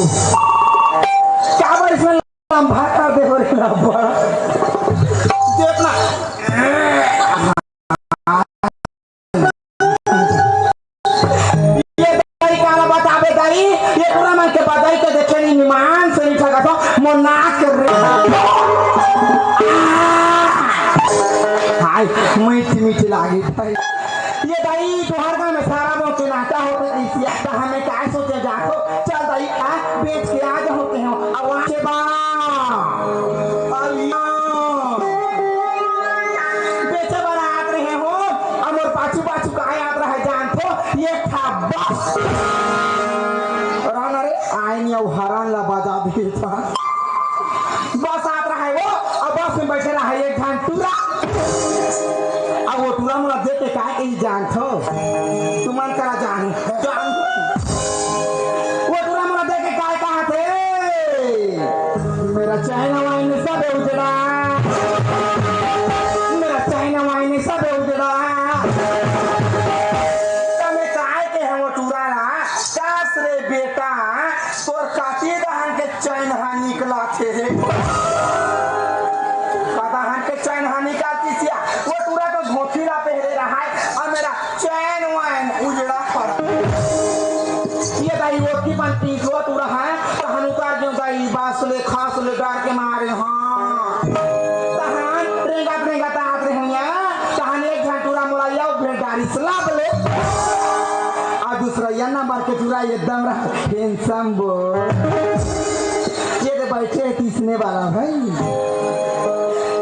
क्या बार इसमें लंबा कर दे हो लंबा देखना ये दाई काला बतावे दाई ये पूरा मन के बताई के देखे नहीं निमान से नहीं ठगा तो मोना कर रहे हाय मीठी मीठी लागी भाई ये दाई तुहार गांव में सारा बहुत नाचा होते इसी आता हमें क्या सोचे जाको चल दाई आ बेच के आ जा होते हो आवाज से बा बेचे बारात रहे हो अमर पाछू पाछू का याद रहा जान तो ये था बस राना रे आई नहीं अब हरान ला बजा भी था बस आत रहा है वो अब बस में बैठे रहा है एक घंटा टूरा अब वो टूरा मुला देख के क्या कहीं जान थो तुमन करा जान वो टूरा मुला देख के क्या कहा थे मेरा चाइना वाइन सब उजड़ा मेरा चाइना वाइन सब उजड़ा तमे काय के है वो टूरा ना कास रे बेटा तोर काटी दहन के चैन हा निकला थे पता हन के चैन हा निकालती सिया वो टूरा तो घोंचीला पहरे रहा है और मेरा चैन वाइन उजड़ा पड़ा ये दाई वो की बनती जो टूरा है तहन उतार जो दाई बास ले खास ले डार के मारे हाँ तहन रेंगा तात रहे हैं तहन एक घंटूरा मुलाया भेड़ारी सलाब ले और दूसरा ये नंबर के टूरा एकदम रहा हैंडसम बो ये तो बैठे तीसने वाला भाई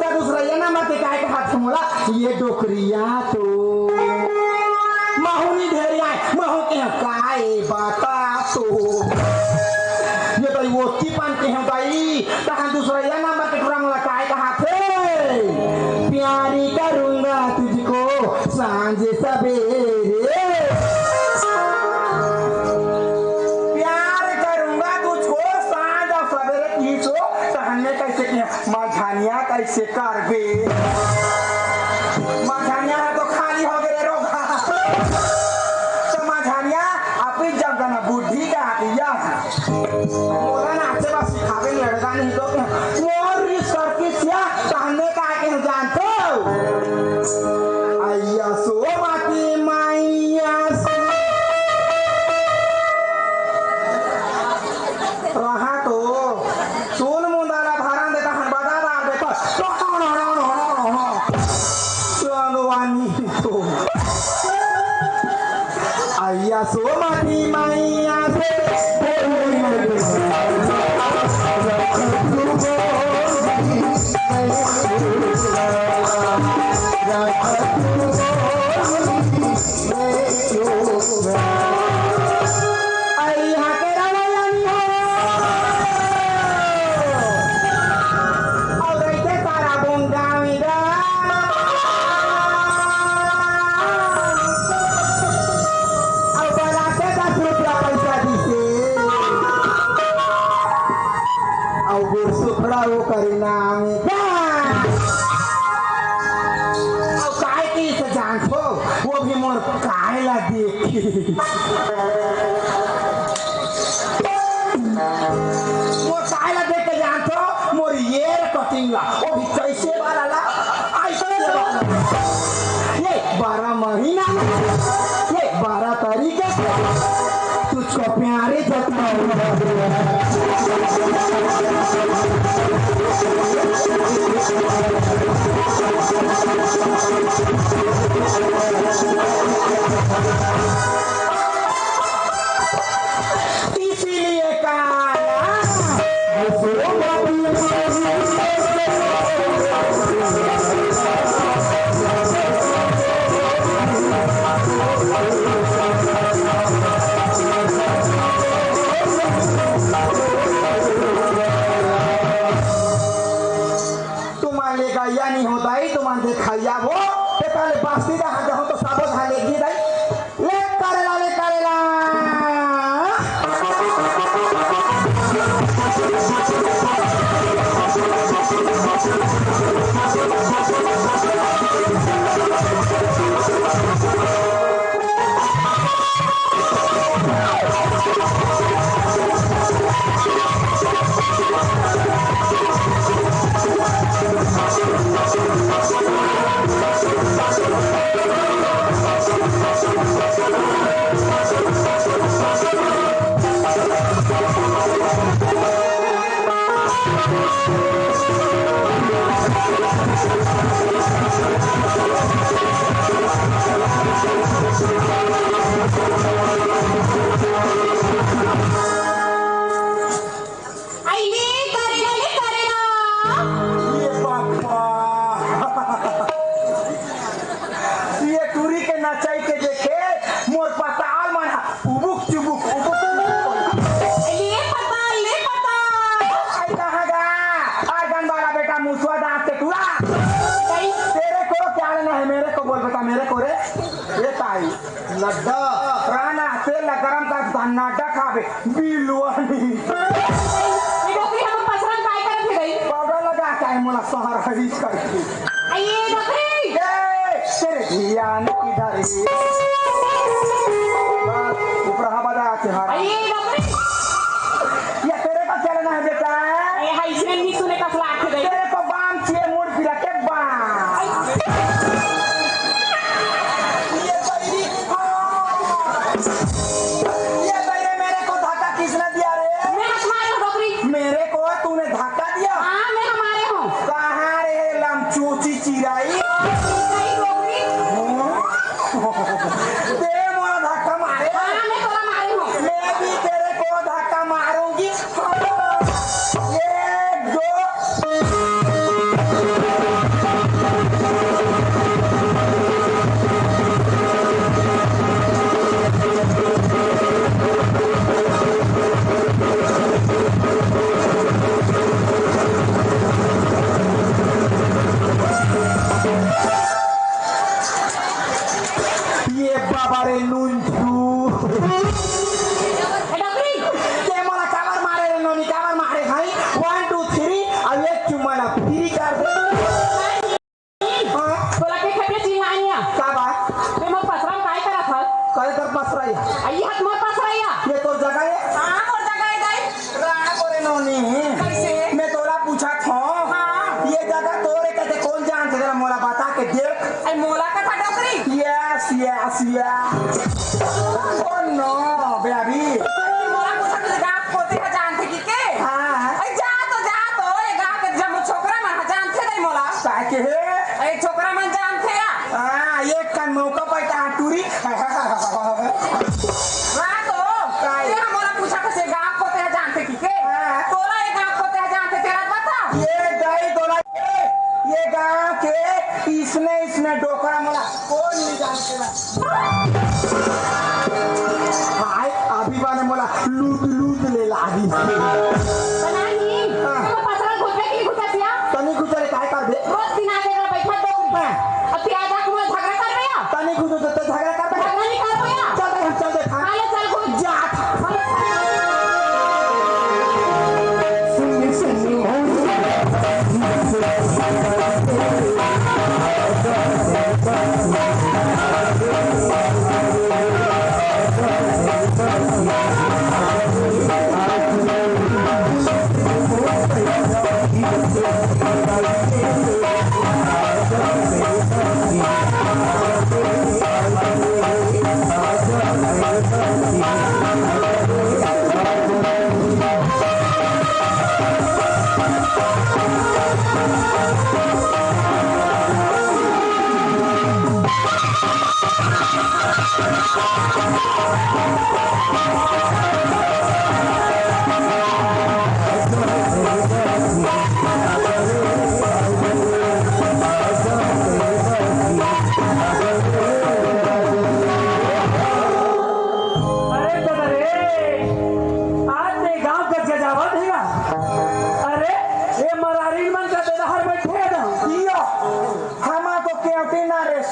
तो दूसरा ये नंबर के काय के हाथ से मोला ये डोकरिया तो माहूनी ढेरिया महू के काय बाता तो ये भाई वो की पान के हैं भाई तहन दूसरा ये नंबर के टूरा मोला काय का हाथ है प्यारी करूंगा तुझको सांझ सवेरे प्यार करूंगा तुझको सांझ सवेरे की तो तहन ने कैसे किया मझानिया कैसे कर बे मझानिया तो खाली हो गए रोगा तो मझानिया अपनी जगह बुद्धि का दिया बोला ना अच्छे बात सिखावे लड़का नहीं तो मोर रिस्क करके सिया कहने का के जान तो आया सो बाकी माया से रहा तो सोन मुंदाला भारण देता हन बता दार बेटा चलो वानी तो आया सो बाकी माया से वो भी मोर कायला देखी मोर कायला देख के जान तो मोर ये कटिंग ला वो भी कैसे वाला ला ऐसे वाला ये 12 महीना ये 12 तरीके तुझको प्यारे जतना इसीलिए कहा लड्डा राना तेल गरम कर धन्नाटा खाबे बिलवानी ये बकरी हम पसरन काय करत है गई पाउडर लगा के मोला शहर हरीश करके ये बकरी तेरे ध्यान इधर ऊपर हवा बजा के हरा ये बकरी ये तेरे का चलना है बेटा ये है इसने नहीं सुने कसला आके गई तेरे को बाम चाहिए मुड़ फिरा के बाम ये बैरे मेरे को धक्का किसने दिया रे मैं हमारे बकरी मेरे को तूने धक्का दिया हां मैं हमारे हूं कहां रे लमचूची चिराई दे मोरा धक्का मारे हां मैं तोरा मारे हूं मैं भी तेरे को धक्का मारूंगी एक दो ये बाबा रे लुंचू बकरी के मला कावर मारे रे नोनी कावर मारे भाई 1 2 3 अब एक चुम्मा फ्री कर दे तोला के खटे चिंगानिया का बात मैं मत पसरन काय करत है करे तर पसराई आई हाथ मत पसराया ये तो जगह है हां और जगह है गई राणा करे नोनी कैसे मैं तोरा पूछा था हां ये जगह तोरे कहते कौन जानते जरा मोला बता के देख आई मोला का था बकरी yes yes yes oh no baby मोला पूछा तो गांव खोते है जानते की के हां आई जा तो ये गांव के जम छोकरा मन जानते नहीं मोला ताके है आई छोकरा मन जानते या हां एक का मौका पाता टूरी हां तो ये मोला पूछा तो से गांव खोते है जानते की के तोला ये गांव खोते है जानते तेरा बता ये गई तोला ये गांव के इसने डोकरा मोला कौन नहीं जानते हाय अभी बाने मोला लूट ले लागी बनानी मैं पसरन घुसबे की घुसतिया तनी गुजरे काय कर दे रोज दिन आके बैठा तो अब प्याजा को झगड़ा कर रहा तनी गुजरे तो झगड़ा कर दे झगड़ा नहीं कर पाया चल दे हाले चल को जा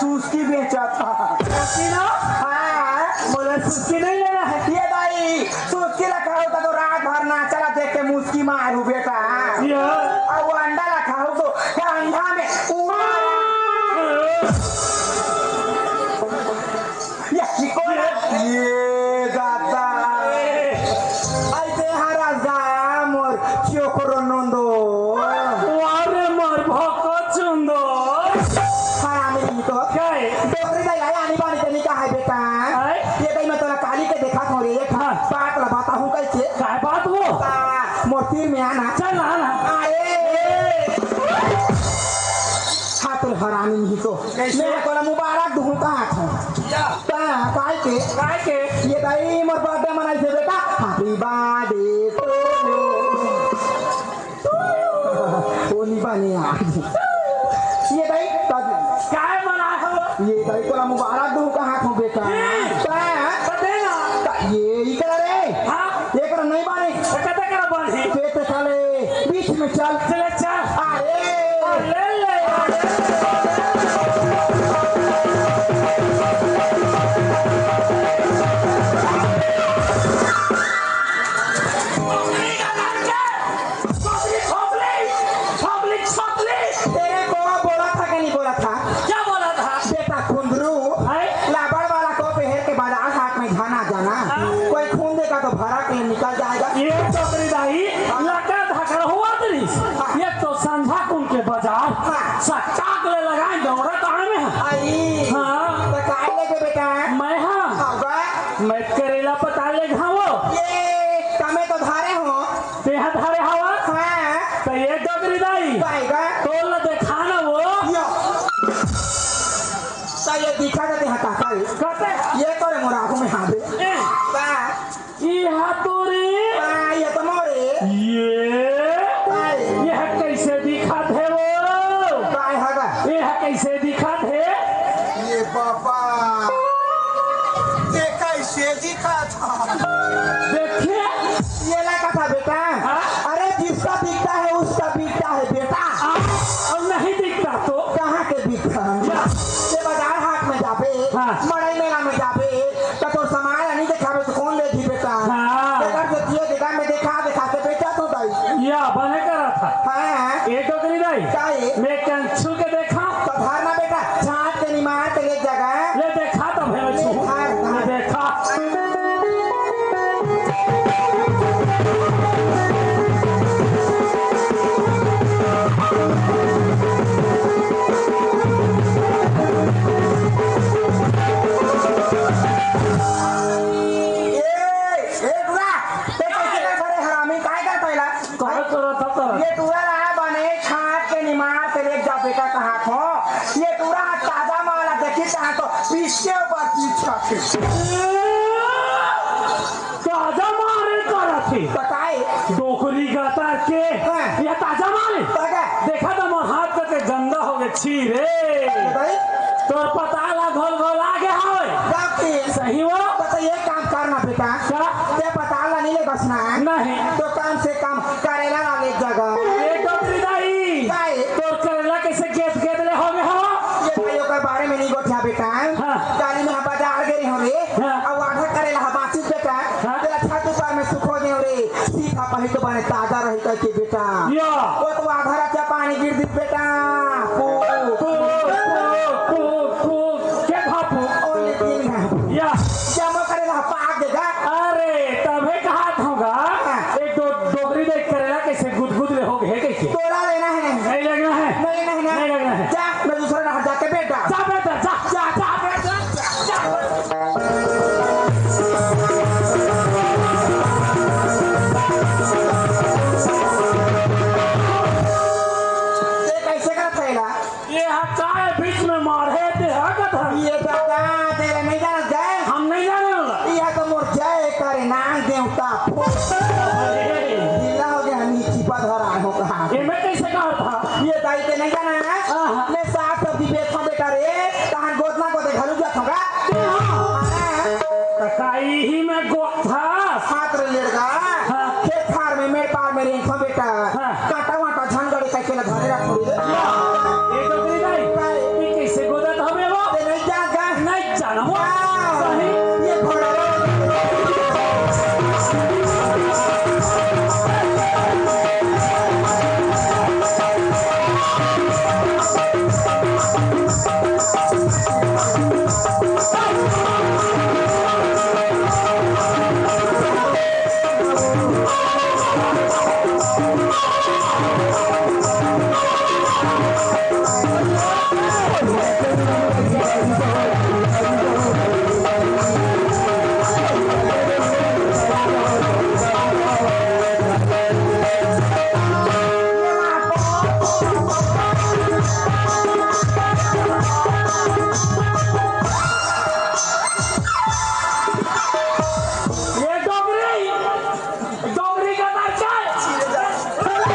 सुस्की बेचा था सुस्की नहीं लेना है ये भाई सुस्की रखा होता तो रात भर नाचला देख के मुस्की मारू बेटा और वो अंडा रखा हो तो अंडा में ये दादा ऐसे हरा जाम और चोकरो नंदो अरे मर भको चुंदो हरामी तो काय डोकरी का आया आनी बानी तेनी का है बेटा ये कहीं मैं तोरा काली के देखा था रे बात लगाता हूँ कैसे काय बात वो मोती में आना चल आना अरे हाथ हरामी नहीं तो मैं तोरा मुबारक दूँ कहाँ था काय के ये भाई मोर बर्थडे मनाई थे बेटा हैप्पी बर्थडे टू यू ओनी बने आज ये भाई काय मना हो ये भाई तोरा मुबारक दूँ कहाँ था बेटा देना ये इकरा रे हाँ ये कर नहीं बानी कते कर बनी पेट चले बीच में चल चले चल अरे ले ले यहाँ धारे हवा हाँ तो ये डोगरी दाई पाएगा तोल देखा ना वो यो तो ये दिखा देते हैं काका कहते ये तो रे मोरा आँखों में हाँ दे का ये हाथोरी ये तो मोरे ये कैसे दिखा थे वो काय हगा ये कैसे दिखा थे ये बाबा ये कैसे दिखा था देखिए ये लगा था बेटा अरे जिसका दिखता है उसका बिकता है बेटा और नहीं दिखता तो कहाँ के बिकता ये बाजार हाट में जाबे हाँ। मड़ई मेला में जाबे तो सामान नहीं दिखाबे तो कौन ले दी बेटा हाँ। देखा में देखा के बेटा तो दाई या बने करा था हाँ ये डोगरी दाई काहे मैं कंचू के देखा तो धरना बेटा छाट के निमार के एक जगह ले देखा तो मैं देखा। देखा कौन करो था तो ये टूरा रहा बने छाट के निमार के ले जा बेटा कहाँ खो ये टूरा ताजा माला देखी कहाँ तो पीस के ऊपर पीछा ताजा मारे करा थी बताए डोकरी गाता के हाँ। ये ताजा मारे ताजा देखा तो मोर हाथ के गंदा हो गए छी रे बताए तोर पताला घोल घोल आ गया होए जाते सही वो तो ये काम करना बेटा क्या ये पता नहीं ले बसना नहीं तो काम से काम करेला ना ले जगह ये डोकरी दाई काहे तोर करेला कैसे गेट गेट ले हो गए हो ये भाइयों के बारे में नहीं गोठिया बेटा हाँ। गाली में बाजार गए हो रे हाँ। अब आधा करेला बाची बेटा हाँ। तेरा छत ऊपर में सुखो दे रे सीधा पही तो बने ताजा रही करके बेटा या वो तो आधा रचा पानी गिर दी बेटा पू पू पू पू के भापू ओले दिन है या जमा करेला पाक देगा अरे तबे कहा होगा एक दो डोगरी देख करेला कैसे गुदगुद ले हो गए कैसे तोड़ा लेना है नहीं लगना है नहीं लगना है जा मैं दूसरा नहर जाके बेटा जा बेटा जा जा बेटा ये कैसे का थैला ये हकाए बीच में मारे थे हकत है ये बेटा तेरे नहीं जाना जाए हम नहीं जाने वाला यह तो मोर जय करे नांग देवता जिला हो गया नीची पधर आए हो कहा ये मैं कैसे कहा था ये दाई के नहीं जाना है हाँ। मैं साग सब्जी बेचता बेटा रे कहां गोदना को दे घलू जा होगा तकाई ही में गोथा छात्र लेगा हाँ। खेत खार में मेरे पार में रेखो बेटा हाँ। काटा वाटा झनगड़ी कैसे ना घरे रख छोड़ी ये डोगरी दाई ये कैसे गोदत हमें वो ते नहीं जागा नहीं जाना वो सही ये घोड़ा ये डोगरी का दर्शन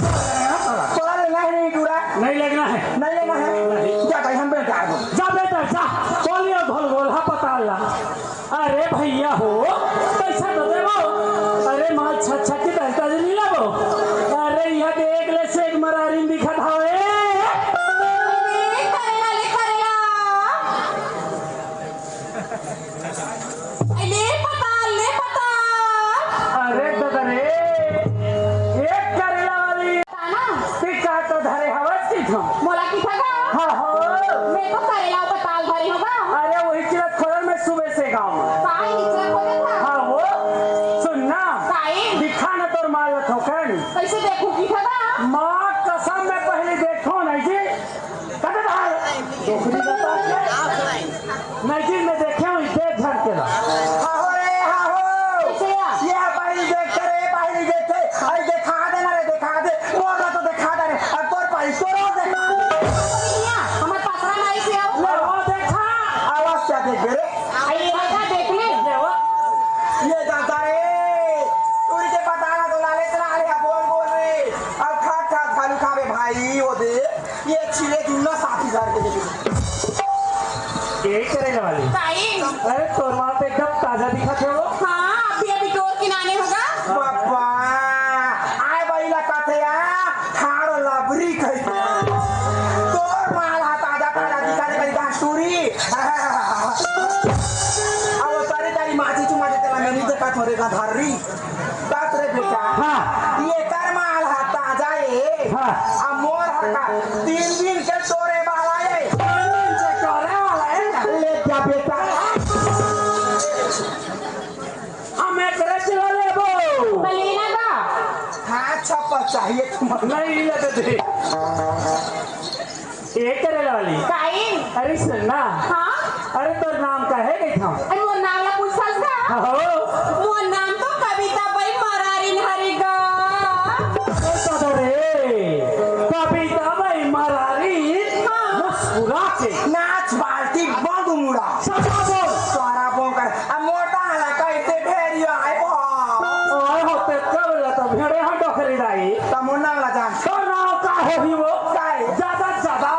तोला लेना है नहीं टूरा नहीं लगना है। नहीं लेना है जा भाई हम बेटा दो जा बेटा जा बोलियो घोल घोल हा पता ला। अरे भैया हो पैसा तो देवो। अरे माल छत की पैसा नहीं लावो। अरे यह देख ले से एक मरारी दिखत हवे। अरे ददरे एक करेला वाली टिका तो धरे हवस की थम मोला की थका हाँ हो। मैं तो करेला बताल भरी होगा अरे वही चिरत खोलर में सुबह से गाँव में काई नीचे हो गया था हाँ वो सुनना काई दिखा न तोर माल ठोकर कैसे देखूं की थका माँ कसम में पहले देखो नहीं जी कदे भाई डोकरी बता नहीं जी मैं देखे हूँ देख झड़ के ला हाहो रे हाहो कैसे या ये बाई देख करे बाई देखे आई दिखा दे ना रे दिखा दे मोर तो दिखा दे रे अब तोर पाई तोरो दिखा या हमारे पासरा नहीं से आओ ले वो देखा आवाज क्या देख रे आई लगा देख ले ले वो ये जाता रे तूरी के पता ना तो लाले चला रे बोल बोल रे अब खा खा खालू खावे भाई वो दे ये छिले की ना 60,000 के दे ये करेगा वाली काई अरे तोर माल तो एकदम ताजा दिखा थे वो हाँ अभी अभी डोर किनारे होगा बाबा आए बाई ला काथे आ खाड़ लबरी कहि तोर माल हा ताजा ताजा दिखा दे कहीं सूरी अब तारी तारी माची चुमा दे तेला मैंने देखा थोड़े का धारी बात रे बेटा हाँ। ये कर माल हा ताजा ए हाँ। आ मोर हा का 3 दिन के तोरे वाला ए से करे वाला है ले जा बेटा हमें करे चला ले वो बलेना का हाँ छप्पा चाहिए तुम्हारे नहीं लगे थे ये करेगा वाली काई अरे सुनना हाँ अरे तोर नाम का है नहीं था अरे वो नाम ला पूछ सकता हो वो नाम तो कविता भाई मरारी हरिगा कविता भाई मरारी मुस्कुरा के नाच बाल्टी बंद मुड़ा सदा बोल सारा बोकर अब मोटा हला कहते ढेरियो आए बो और होते कब तो भेड़े हम डोकरी दाई तमुन्ना ला जान तो नाम का है ही वो काय ज्यादा ज्यादा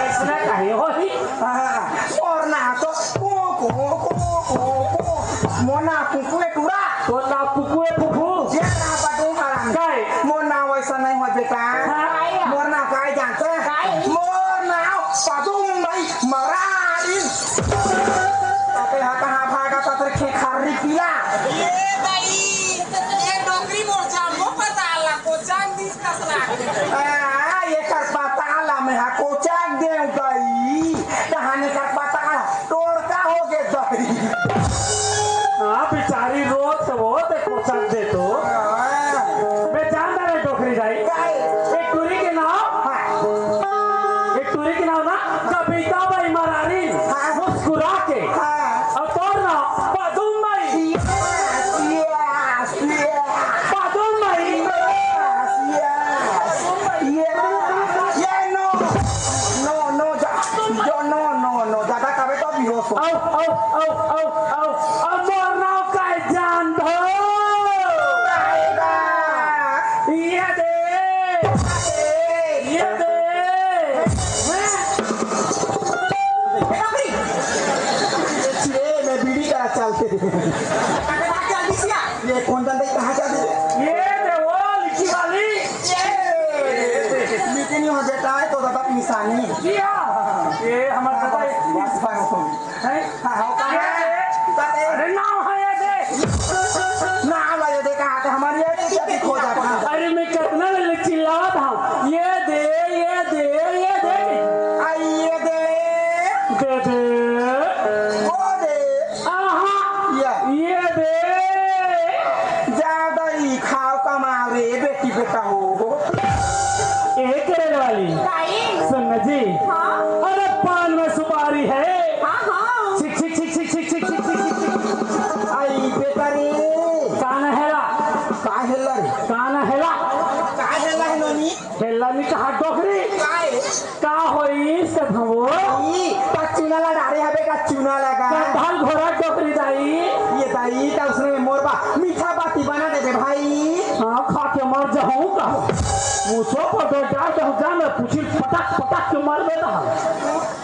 ऐसा कहीं हो ही और ना तो को मोना कुकुए टूरा तो ना कुकुए फुफू जे ना पटू करान काय मोना वैसा नहीं हो बेटा काय मोरना काय जानते काय मोरना पटू भाई मरारी अबे हा कहां भागा तो खे खारी पिला ये भाई ये डोकरी मोर जामो पता ला को जान दिस कसला ये कर पताला में हा कोचाक दे गई कहानी कर पताला तोड़ का हो गए दही हाँ बेचारी रोज तो वो ते पोशाक दे तो मैं जानता है डोकरी जाई एक टूरी के नाम ना कविता भाई मरारी मुस्कुरा के और तोर नाम पदुम भाई पदुम भाई ज्यादा कभी तो भी हो औ मोर नाम का जान दो ये दे मैं बीड़ी करा चलते ये कौन जानते कहाँ जाते ये दे वो लिखी वाली मीटिंग नहीं हो जाता है तो दादा निशानी किया ये हमारा पता है अरे नाम है ये दे नाम लगे देखा आते हमारी ये खो जाता अरे मैं कितना चिल्लावा था ये दे आइए दे दे दे वो दे आहा ये दे ज्यादा ही खाओ कमाओ रे बेटी बेटा हो एक करेल वाली काई सुन जी हाँ अरे पान में सुपारी है हाँ हाँ छिक छिक छिक छिक छिक छिक छिक छिक आई बेटा रे कान हेला काहेला रे कान हेला काहेला है नोनी हेला नहीं कहा डोकरी काय का होई सब वो ई चूना लगा रहे हबे का चूना लगा कंधाल घोड़ा डोकरी दाई ये दाई का उसने मोर मीठा बाती बना दे भाई। हाँ खा के मर जाऊँ का मुझो पर बेटा तो जा मैं पूछी पटक पटक के मर दे रहा।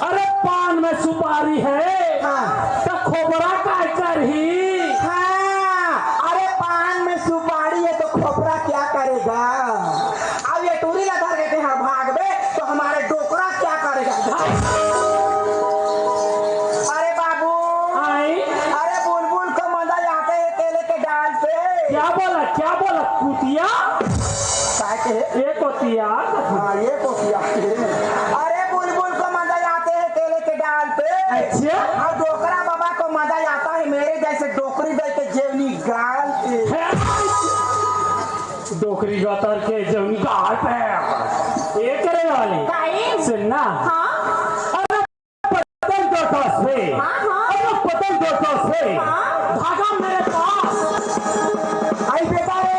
अरे पान में सुपारी है हाँ। तो खोबरा का करही। हाँ, अरे पान में सुपारी है तो खोपरा क्या करेगा। अब ये टूरी लगा देते हैं भाग बे तो हमारे डोकरा क्या करेगा। अरे बाबू आई अरे बुलबुल को मजा आते है केले के डाल पे। क्या बोला कुतिया काय के एक कुतिया। हाँ ये तो किया। अरे बुलबुल को मजा आते हैं केले के डाल पे। अच्छा और डोकरा बाबा को मजा आता है मेरे जैसे डोकरी दे के जेवनी गाल पे। डोकरी गतर के जौन गाल पे ये करे वाली सुनना। अरे पतंग दो टॉस पे अरे पतंग दो टॉस पे धागा मेरे पास। आई बेटा रे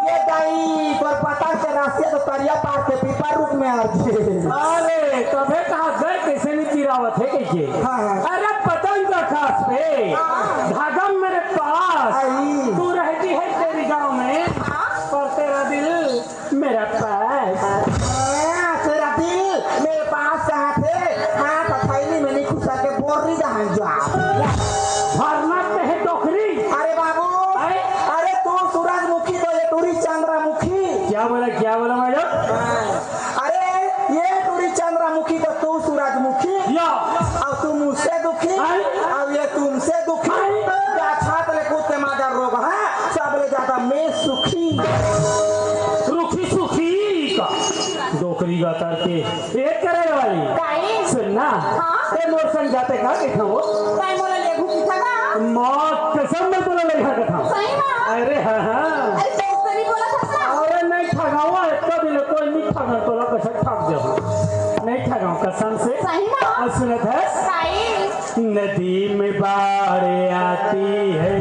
ये दाई तोर पता के रास्ते तो तरिया पार के पीपा रूप में आ गए। अरे तबे कहा गए कैसे नहीं चिरावत है कैसे। हाँ। अरे पतंग दो टॉस पे धागा मेरे पास। आई तू रहती है तेरी गांव में पर तेरा दिल मेरा पास। तेरा दिल मेरे पास कहाँ थे। हाँ तो थैली में नहीं खुशा के बोरी जहाँ जा। भरना पे है डोकरी। अरे बाबू अरे तू सूरजमुखी तो ये टूरी चंद्रमुखी। क्या बोला मैडम। अरे ये टूरी चंद्रमुखी तो तू सूरजमुखी। या और तू मुझसे दुखी और ये तुमसे दुखी। क्या छात ले कूद के माजा रोग है सब ले जाता मैं सुखी। रुखी सुखी का डोकरी गातर के एक करे वाली सुनना। ते मोर संग जाते का देखा वो मौत कसम में बोला लगा कथा। अरे हाँ अरे नहीं ठगावा इतना दिल कोई नहीं ठगा तो ला कैसे ठग जाओ नहीं ठगाओ कसम से। और सुनत है नदी में बाढ़ आती है